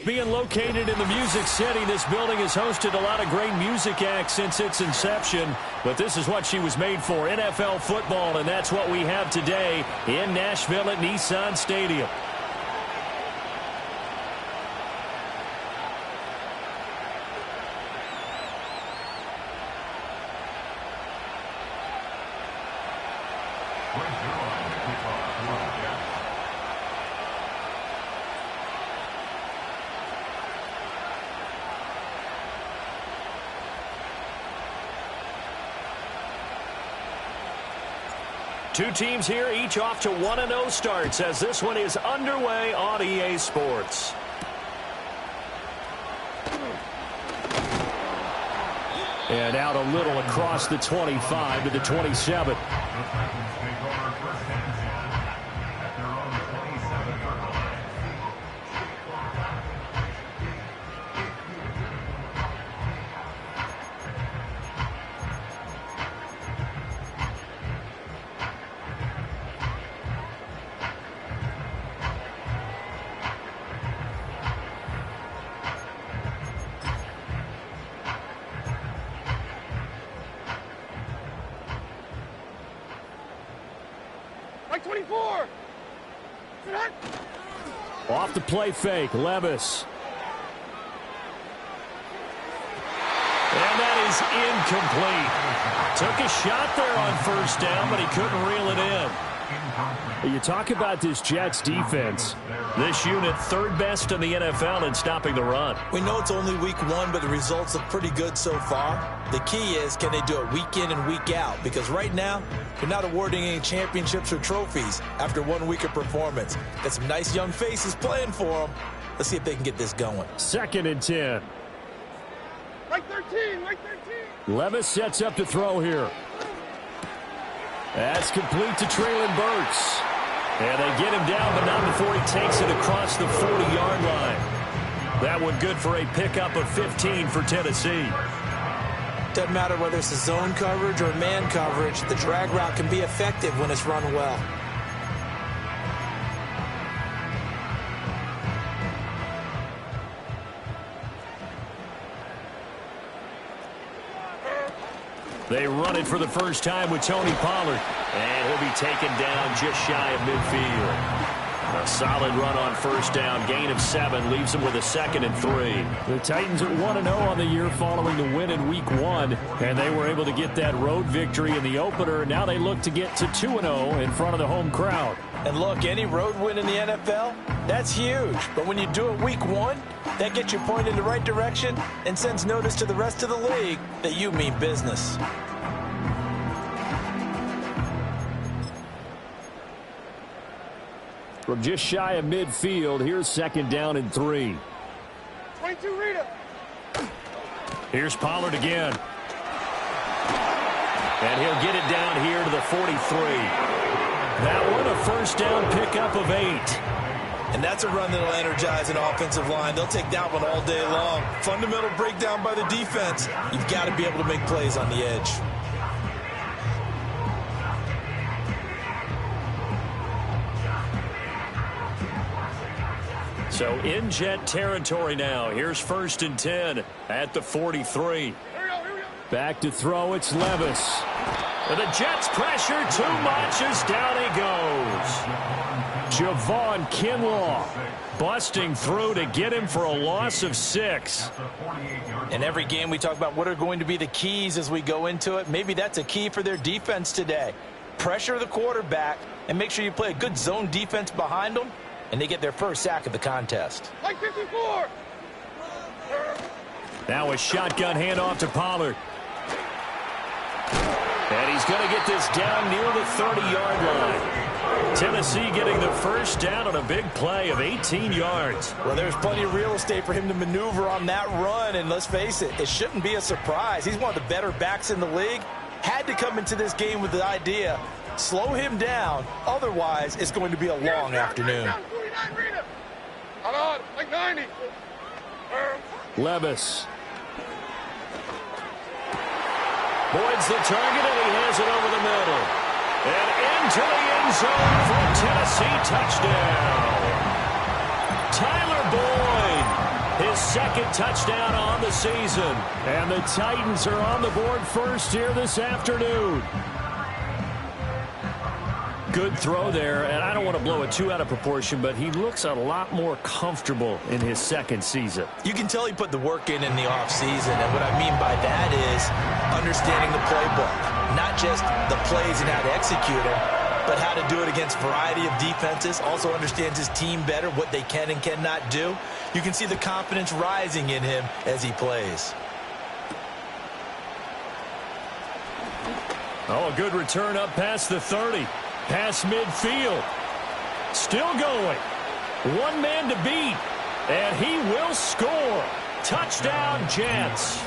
Being located in the Music City, this building has hosted a lot of great music acts since its inception. But this is what she was made for, NFL football, and that's what we have today in Nashville at Nissan Stadium. Two teams here, each off to 1-0 starts as this one is underway on EA Sports. And out a little across the 25 to the 27. Off the play fake, Levis. And that is incomplete. Took a shot there on first down, but he couldn't reel it in. You talk about this Jets defense. This unit third best in the NFL in stopping the run. We know it's only week one, but the results look pretty good so far. The key is, can they do it week in and week out? Because right now, they're not awarding any championships or trophies after 1 week of performance. Got some nice young faces playing for them. Let's see if they can get this going. 2nd and 10. Right 13, right 13. Levis sets up to throw here. That's complete to Traylon Burks. And they get him down, but not before he takes it across the 40-yard line. That one good for a pickup of 15 for Tennessee. Doesn't matter whether it's a zone coverage or man coverage, the drag route can be effective when it's run well. They run it for the first time with Tony Pollard. And he'll be taken down just shy of midfield. A solid run on first down. Gain of 7 leaves him with a 2nd and 3. The Titans at 1-0 on the year following the win in week 1. And they were able to get that road victory in the opener. Now they look to get to 2-0 in front of the home crowd. And look, any road win in the NFL, that's huge. But when you do it week 1, that gets you pointed in the right direction and sends notice to the rest of the league that you mean business. From just shy of midfield, here's 2nd down and 3. 22 Rita. Here's Pollard again. And he'll get it down here to the 43. That one a first down pickup of 8. And that's a run that'll energize an offensive line. They'll take that one all day long. Fundamental breakdown by the defense. You've got to be able to make plays on the edge. So in Jet territory now. Here's 1st and 10 at the 43. Back to throw, it's Levis. And the Jets pressure too much as down he goes. Javon Kinlaw busting through to get him for a loss of 6. In every game we talk about what are going to be the keys as we go into it. Maybe that's a key for their defense today. Pressure the quarterback and make sure you play a good zone defense behind them, and they get their first sack of the contest. Like 54. Now a shotgun handoff to Pollard. And he's going to get this down near the 30-yard line. Tennessee getting the first down on a big play of 18 yards. Well, there's plenty of real estate for him to maneuver on that run, and let's face it, it shouldn't be a surprise. He's one of the better backs in the league. Had to come into this game with the idea, slow him down, otherwise it's going to be a long afternoon. Hold on, like 90. Levis. Boyd's the target, and he has it over the middle. And into the end zone for a Tennessee touchdown. Tyler Boyd second touchdown on the season. And the Titans are on the board first here this afternoon. Good throw there, and I don't want to blow it too out of proportion, but he looks a lot more comfortable in his second season. You can tell he put the work in the offseason, and what I mean by that is understanding the playbook, not just the plays and how to execute them, but how to do it against a variety of defenses. Also understands his team better, what they can and cannot do. You can see the confidence rising in him as he plays. Oh, a good return up past the 30. Past midfield. Still going. One man to beat. And he will score. Touchdown, Jets.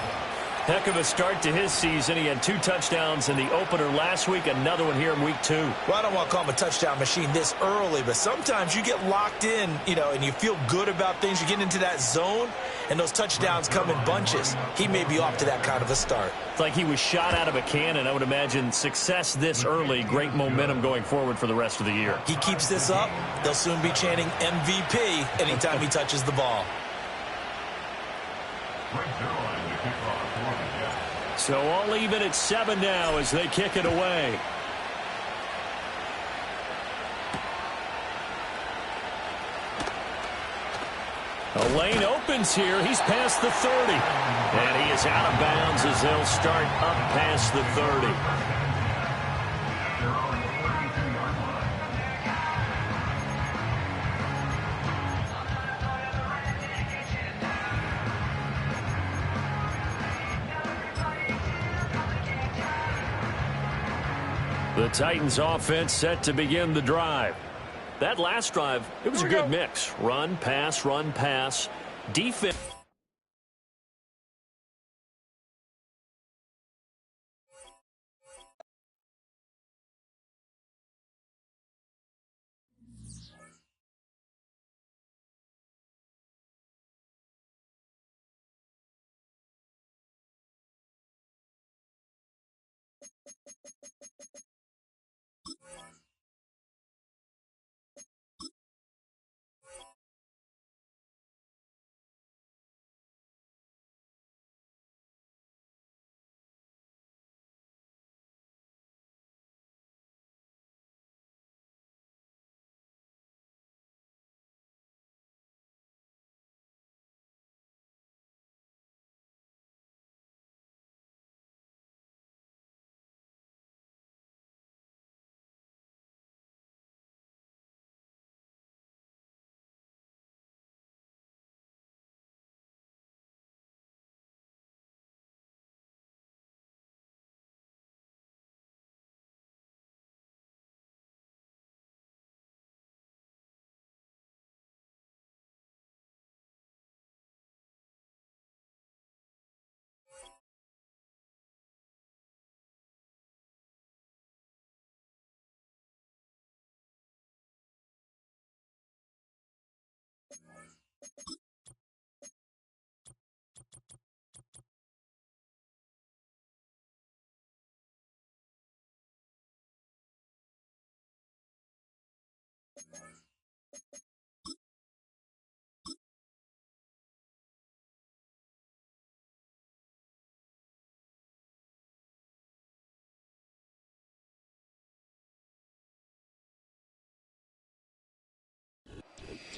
Heck of a start to his season. He had 2 touchdowns in the opener last week. Another one here in week 2. Well, I don't want to call him a touchdown machine this early, but sometimes you get locked in, and you feel good about things. You get into that zone, and those touchdowns come in bunches. He may be off to that kind of a start. It's like he was shot out of a cannon. I would imagine success this early, great momentum going forward for the rest of the year. He keeps this up, they'll soon be chanting MVP anytime he touches the ball. So all even at 7 now as they kick it away. A lane opens here. He's past the 30. And he is out of bounds as they'll start up past the 30. The Titans offense set to begin the drive. That last drive, it was a good mix. Run, pass, defense.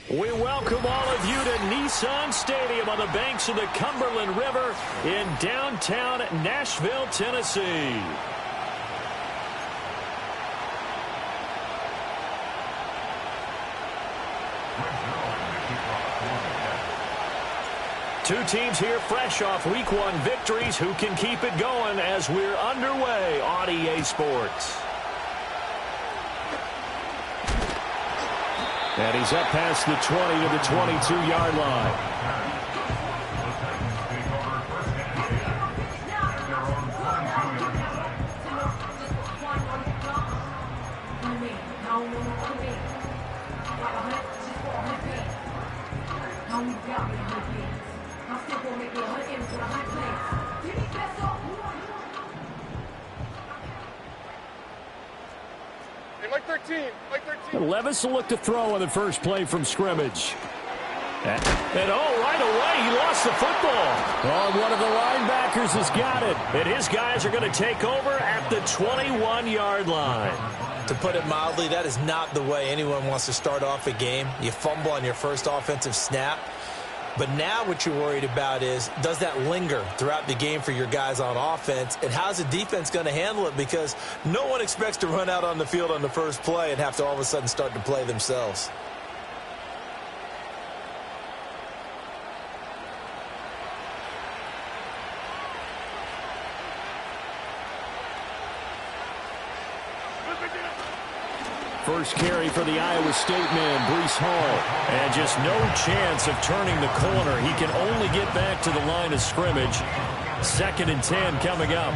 We welcome all of you to Nissan Stadium on the banks of the Cumberland River in downtown Nashville, Tennessee. Two teams here fresh off Week 1 victories. Who can keep it going as we're underway on EA Sports? And he's up past the 20 to the 22-yard line. Like 13. Levis will look to throw on the first play from scrimmage. And right away, he lost the football. Oh, one of the linebackers has got it. And his guys are going to take over at the 21-yard line. To put it mildly, that is not the way anyone wants to start off a game. You fumble on your first offensive snap. But now what you're worried about is, does that linger throughout the game for your guys on offense? And how's the defense going to handle it? Because no one expects to run out on the field on the first play and have to all of a sudden start to play themselves. First carry for the Iowa State man, Breece Hall. And just no chance of turning the corner. He can only get back to the line of scrimmage. 2nd and 10 coming up.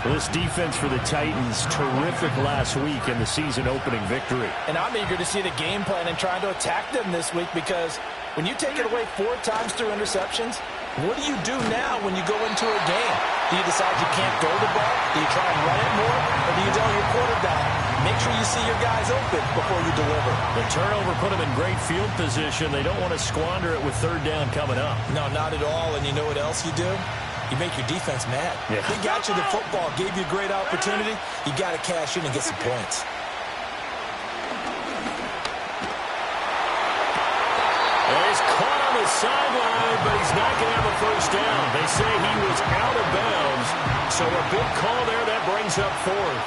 This defense for the Titans, terrific last week in the season-opening victory. And I'm eager to see the game plan and trying to attack them this week, because when you take it away 4 times through interceptions, what do you do now when you go into a game? Do you decide you can't throw the ball? Do you try and run it more? Or do you tell your quarterback, make sure you see your guys open before you deliver? The turnover put them in great field position. They don't want to squander it with 3rd down coming up. No, not at all. And you know what else you do? You make your defense mad. Yeah. They got you the football, gave you a great opportunity. You got to cash in and get some points. He's caught on the sideline, but he's not going to have a first down. They say he was out of bounds, so a big call there. That brings up 4th.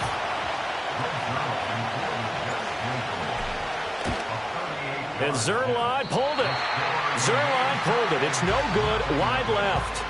And Zerline pulled it. Zerline pulled it. It's no good. Wide left.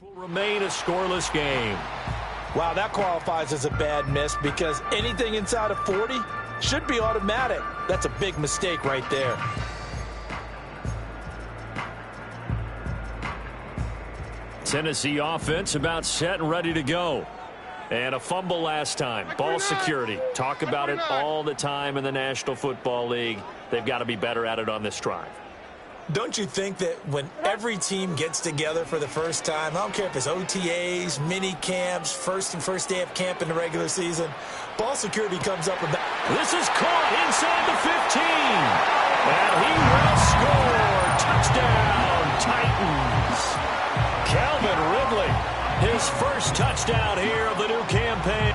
Will remain a scoreless game. Wow, that qualifies as a bad miss, because anything inside of 40 should be automatic. That's a big mistake right there. Tennessee offense about set and ready to go. And a fumble last time. Ball security. Talk about it all the time in the National Football League. They've got to be better at it on this drive. Don't you think that when every team gets together for the first time, I don't care if it's OTAs, mini camps, first day of camp in the regular season, ball security comes up about. This is caught inside the 15. And he will score. Touchdown, Titans. Calvin Ridley, his first touchdown here of the new campaign.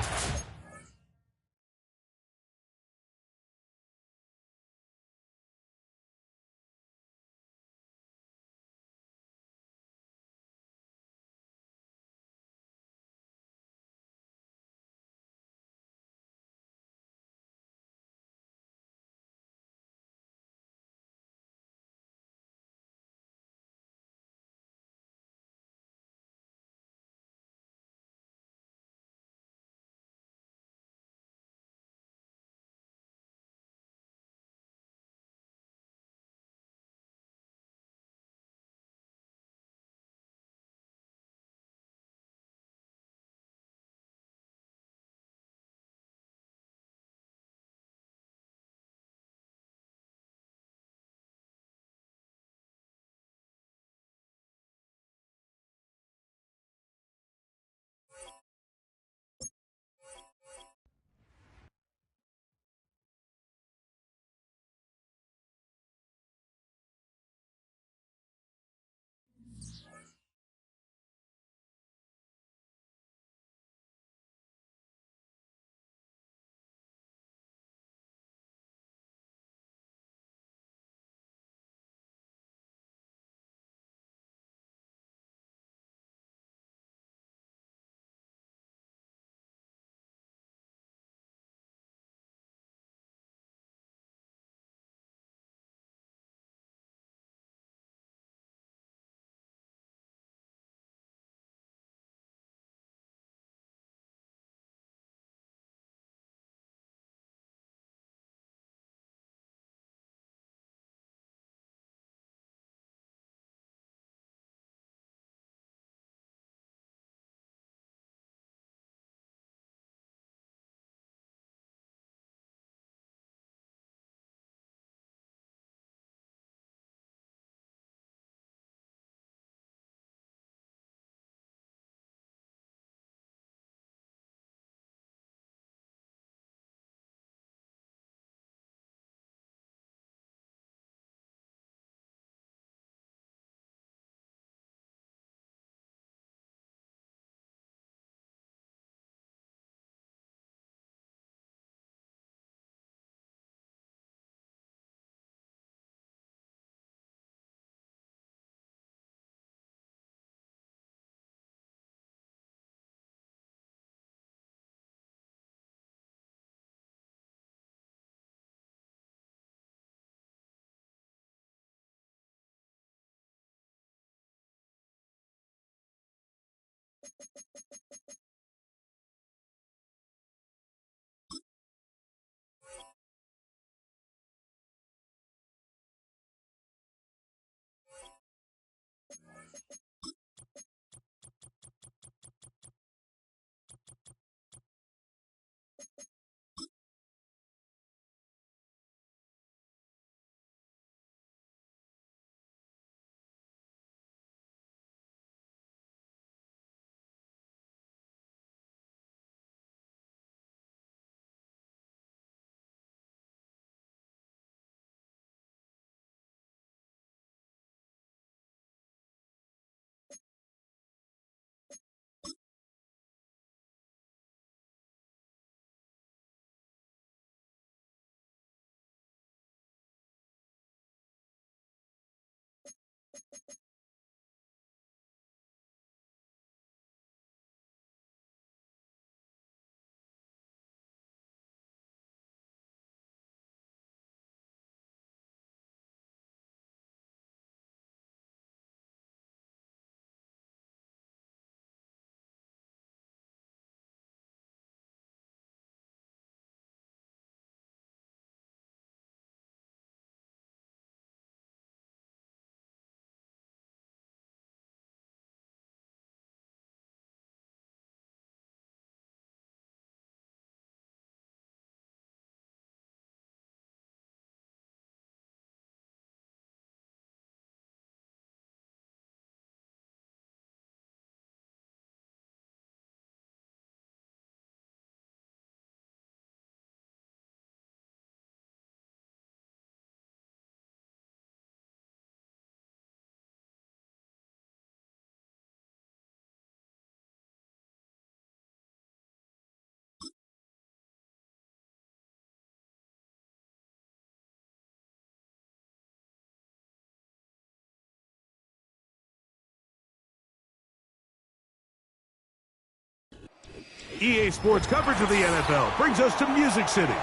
EA Sports coverage of the NFL brings us to Music City.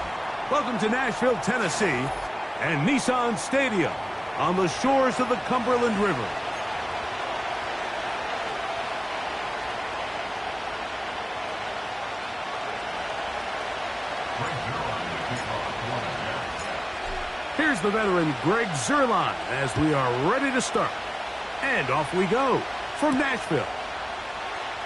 Welcome to Nashville, Tennessee, and Nissan Stadium on the shores of the Cumberland River. Here's the veteran Greg Zuerlein as we are ready to start. And off we go from Nashville.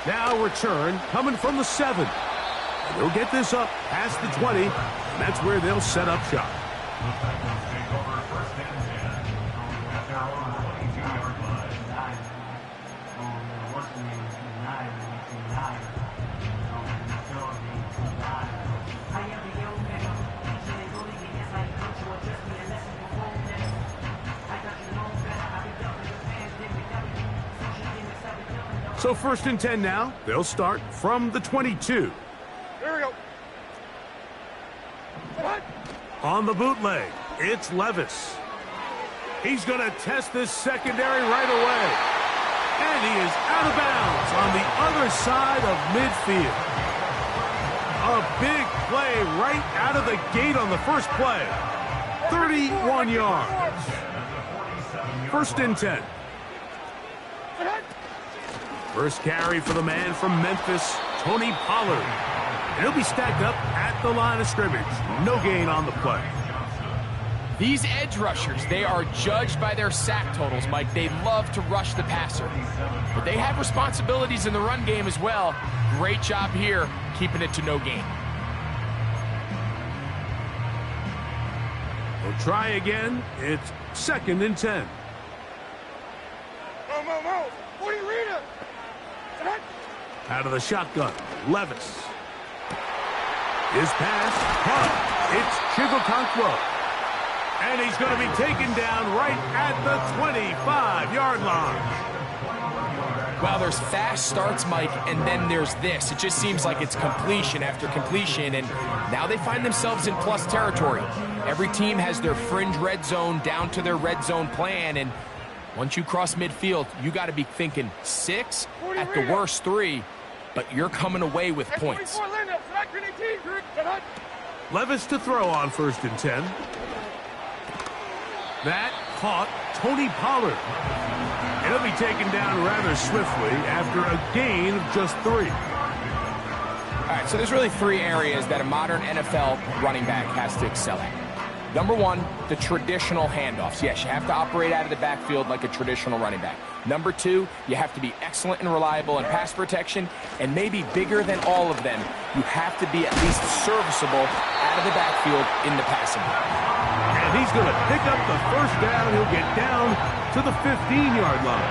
Now return coming from the 7. And they'll get this up past the 20, and that's where they'll set up shop. So 1st and 10 now. They'll start from the 22. Here we go. What? On the bootleg, it's Levis. He's going to test this secondary right away. And he is out of bounds on the other side of midfield. A big play right out of the gate on the first play. 31 yards. 1st and 10. First carry for the man from Memphis, Tony Pollard. And he'll be stacked up at the line of scrimmage. No gain on the play. These edge rushers, they are judged by their sack totals, Mike. They love to rush the passer. But they have responsibilities in the run game as well. Great job here, keeping it to no gain. We'll try again. It's 2nd and 10. Mo. 40 Rita. Out of the shotgun, Levis. His pass, caught. It's Chigokonkwo. And he's going to be taken down right at the 25-yard line. Well, there's fast starts, Mike, and then there's this. It just seems like it's completion after completion, and now they find themselves in plus territory. Every team has their fringe red zone down to their red zone plan, and once you cross midfield, you got to be thinking 6, at the worst 3, but you're coming away with points. Levis to throw on 1st and 10. That caught Tony Pollard. And he'll be taken down rather swiftly after a gain of just 3. All right, so there's really 3 areas that a modern NFL running back has to excel at. Number 1, the traditional handoffs. Yes, you have to operate out of the backfield like a traditional running back. Number 2, you have to be excellent and reliable in pass protection, and maybe bigger than all of them, you have to be at least serviceable out of the backfield in the passing game. And he's going to pick up the first down. He'll get down to the 15-yard line.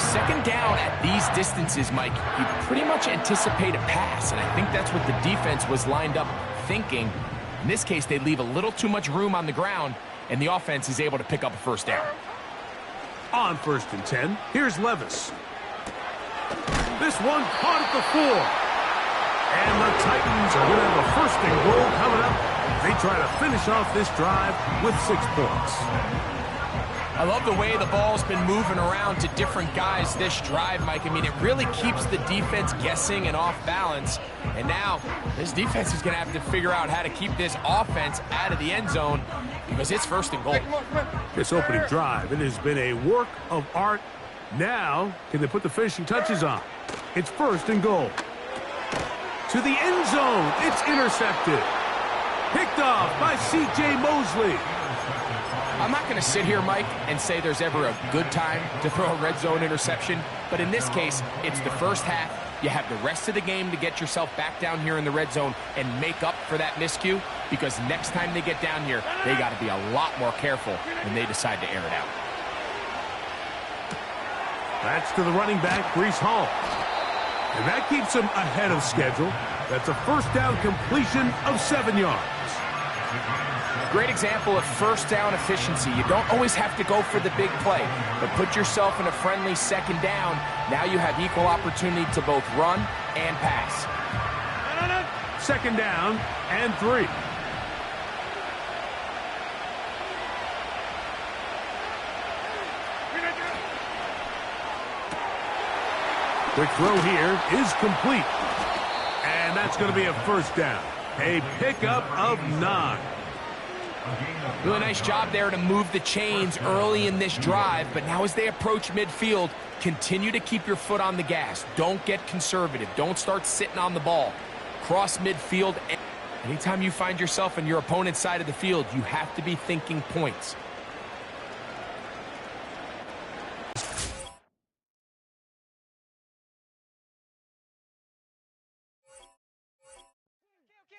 2nd down at these distances, Mike, you pretty much anticipate a pass, and I think that's what the defense was lined up thinking. In this case, they leave a little too much room on the ground, and the offense is able to pick up a first down. On 1st and 10, here's Levis. This one caught at the 4. And the Titans are going to have a 1st and goal coming up. They try to finish off this drive with 6 points. I love the way the ball's been moving around to different guys this drive, Mike. I mean, it really keeps the defense guessing and off balance. And now, this defense is going to have to figure out how to keep this offense out of the end zone because it's 1st and goal. This opening drive, it has been a work of art. Now, can they put the finishing touches on? It's 1st and goal. To the end zone, it's intercepted. Picked off by C.J. Mosley. I'm not going to sit here, Mike, and say there's ever a good time to throw a red zone interception, but in this case, it's the first half. You have the rest of the game to get yourself back down here in the red zone and make up for that miscue, because next time they get down here, they got to be a lot more careful when they decide to air it out. That's to the running back, Breece Hall. And that keeps him ahead of schedule. That's a 1st down completion of 7 yards. Great example of 1st down efficiency. You don't always have to go for the big play, but put yourself in a friendly 2nd down. Now you have equal opportunity to both run and pass. 2nd down and 3. Quick throw here is complete. That's going to be a first down. A pickup of 9. Really nice job there to move the chains early in this drive, but now as they approach midfield, continue to keep your foot on the gas. Don't get conservative. Don't start sitting on the ball. Cross midfield. Anytime you find yourself on your opponent's side of the field, you have to be thinking points.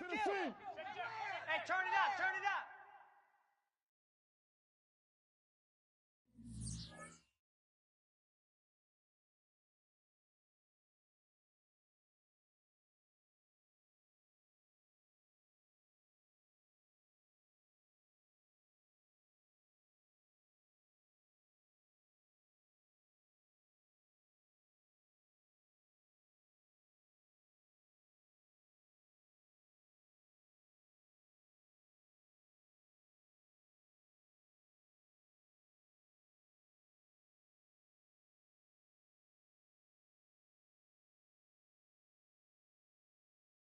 Hey, turn it up, turn it up.